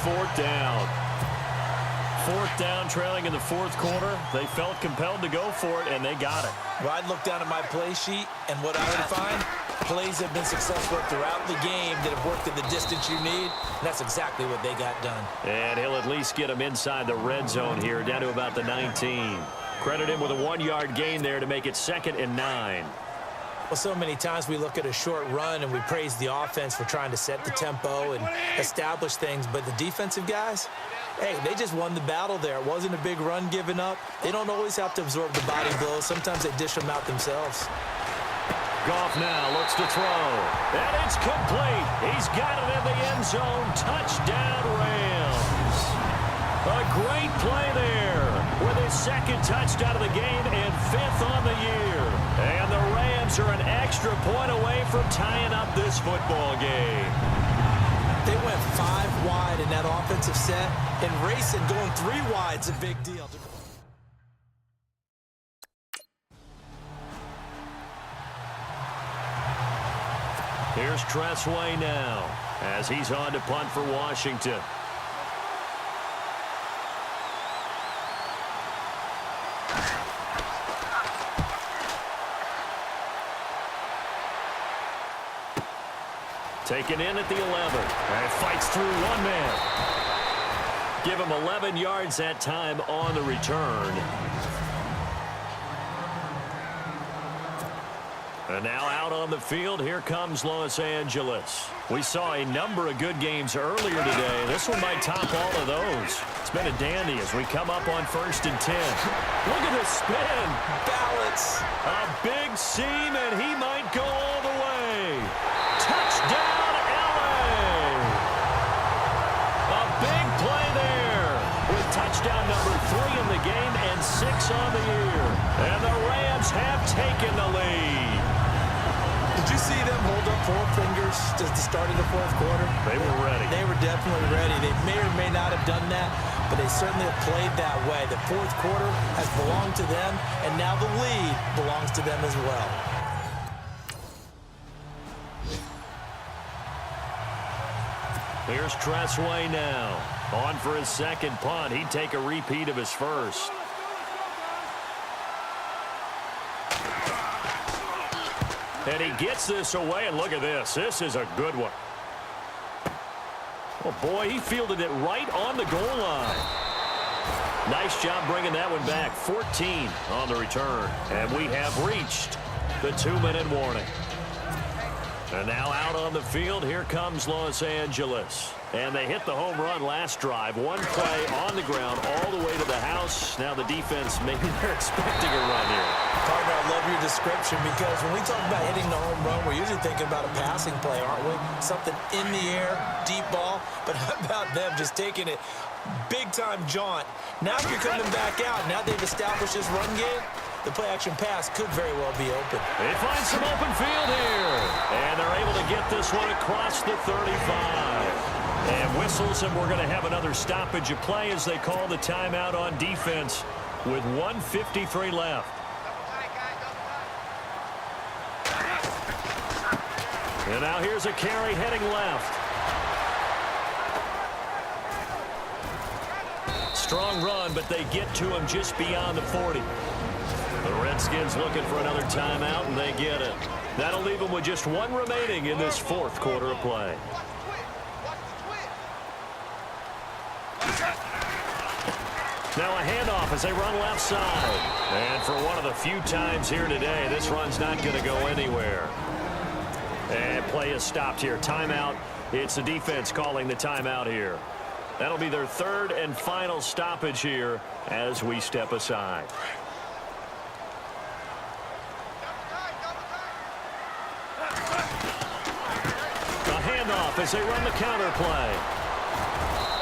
fourth down. Fourth down, trailing in the fourth quarter. They felt compelled to go for it, and they got it. Well, I'd look down at my play sheet, and what I would find, plays have been successful throughout the game that have worked at the distance you need, and that's exactly what they got done. And he'll at least get him inside the red zone here, down to about the 19. Credit him with a 1-yard gain there to make it 2nd and 9. Well, so many times we look at a short run and we praise the offense for trying to set the tempo and establish things, but the defensive guys, hey, they just won the battle there. It wasn't a big run given up. They don't always have to absorb the body blows. Sometimes they dish them out themselves. Goff now looks to throw. And it's complete. He's got it in the end zone. Touchdown, Rams. A great play there with his 2nd touchdown of the game and 5th on the year. And the Rams are an extra point away from tying up this football game. They went 5 wide in that offensive set, and racing going 3 wide is a big deal. Here's Tressway now as he's on to punt for Washington. Taken in at the 11. And fights through one man. Give him 11 yards that time on the return. And now out on the field, here comes Los Angeles. We saw a number of good games earlier today. This one might top all of those. It's been a dandy as we come up on 1st and 10. Look at the spin. Balance. A big seam, and he might go all the way. Touchdown, LA. A big play there with touchdown number 3 in the game and 6 on the year. And the Rams have taken the lead. Did you see them hold up 4 fingers at the start of the fourth quarter? They were ready. They were definitely ready. They may or may not have done that, but they certainly have played that way. The fourth quarter has belonged to them, and now the lead belongs to them as well. Here's Tressway now. On for his 2nd punt. He'd take a repeat of his first. And he gets this away, and look at this. This is a good one. Oh, boy, he fielded it right on the goal line. Nice job bringing that one back. 14 on the return. And we have reached the 2-minute warning. And now out on the field, here comes Los Angeles. And they hit the home run last drive. One play on the ground all the way to the house. Now the defense, maybe they're expecting a run here. Partner, I love your description because when we talk about hitting the home run, we're usually thinking about a passing play, aren't we? Something in the air, deep ball. But how about them just taking it big-time jaunt? Now if you're coming back out, now they've established this run game, the play-action pass could very well be open. They find some open field here. And they're able to get this one across the 35. And whistles, and we're going to have another stoppage of play as they call the timeout on defense with 1:53 left. And now here's a carry heading left. Strong run, but they get to him just beyond the 40. The Redskins looking for another timeout, and they get it. That'll leave them with just 1 remaining in this 4th quarter of play. Now a handoff as they run left side. And for one of the few times here today, this run's not going to go anywhere. And play is stopped here. Timeout. It's the defense calling the timeout here. That'll be their 3rd and final stoppage here as we step aside. A handoff as they run the counter play.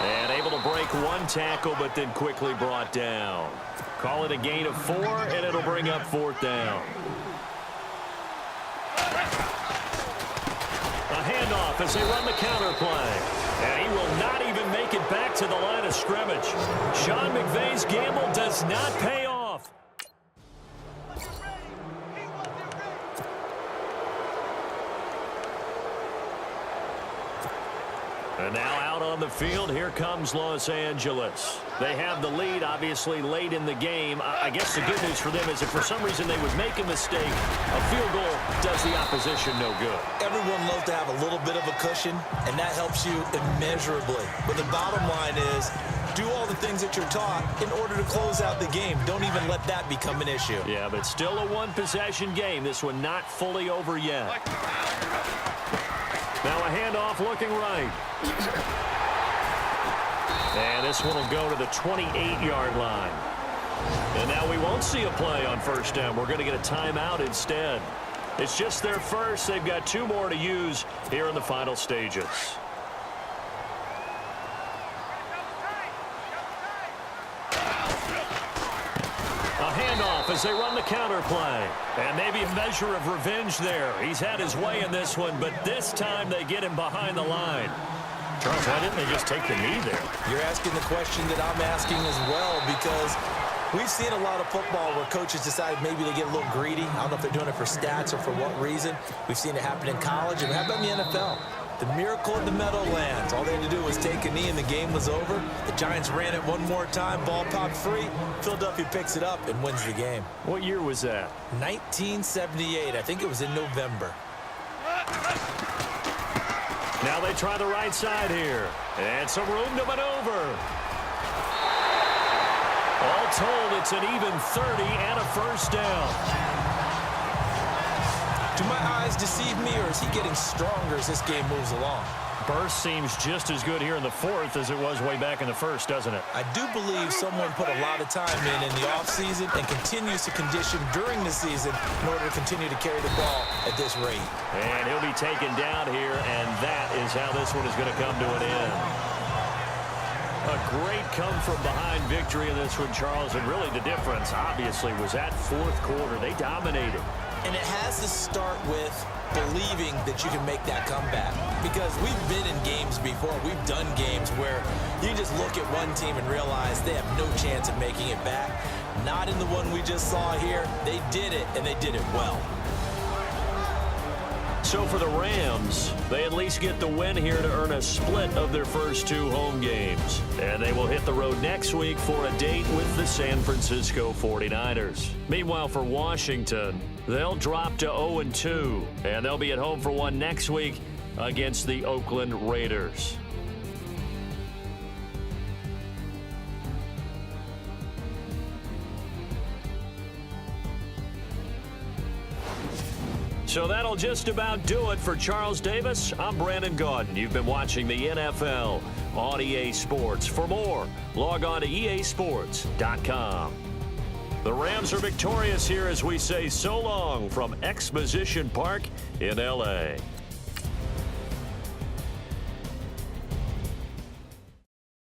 And able to break 1 tackle, but then quickly brought down. Call it a gain of 4, and it'll bring up 4th down. A handoff as they run the counter play. And he will not even make it back to the line of scrimmage. Sean McVay's gamble does not pay off. And now out on on the field. Here comes Los Angeles. They have the lead, obviously, late in the game. I guess the good news for them is if for some reason they would make a mistake, a field goal does the opposition no good. Everyone loves to have a little bit of a cushion, and that helps you immeasurably. But the bottom line is, do all the things that you're taught in order to close out the game. Don't even let that become an issue. Yeah, but still a one-possession game. This one not fully over yet. Now a handoff looking right. And this one will go to the 28-yard line. And now we won't see a play on first down. We're going to get a timeout instead. It's just their first. They've got 2 more to use here in the final stages. A handoff as they run the counter play. And maybe a measure of revenge there. He's had his way in this one, but this time they get him behind the line. Charles, why didn't they just take the knee there? You're asking the question that I'm asking as well, because we've seen a lot of football where coaches decide maybe they get a little greedy. I don't know if they're doing it for stats or for what reason. We've seen it happen in college, and how about in the NFL? The miracle in the Meadowlands. All they had to do was take a knee and the game was over. The Giants ran it one more time. Ball popped free. Philadelphia picks it up and wins the game. What year was that? 1978. I think it was in November. Now they try the right side here. And some room to maneuver. All told, it's an even 30 and a first down. Do my eyes deceive me, or is he getting stronger as this game moves along? Burst seems just as good here in the fourth as it was way back in the first, doesn't it? I do believe someone put a lot of time in the offseason and continues to condition during the season in order to continue to carry the ball at this rate. And he'll be taken down here, and that is how this one is going to come to an end. A great come-from-behind victory in this one, Charles, and really the difference, obviously, was that fourth quarter. They dominated. And it has to start with believing that you can make that comeback. Because we've been in games before. We've done games where you just look at one team and realize they have no chance of making it back. Not in the one we just saw here. They did it, and they did it well. So for the Rams, they at least get the win here to earn a split of their first 2 home games. And they will hit the road next week for a date with the San Francisco 49ers. Meanwhile, for Washington, they'll drop to 0-2, and they'll be at home for one next week against the Oakland Raiders. So that'll just about do it for Charles Davis. I'm Brandon Gaudin. You've been watching the NFL on EA Sports. For more, log on to easports.com. The Rams are victorious here as we say so long from Exposition Park in L.A.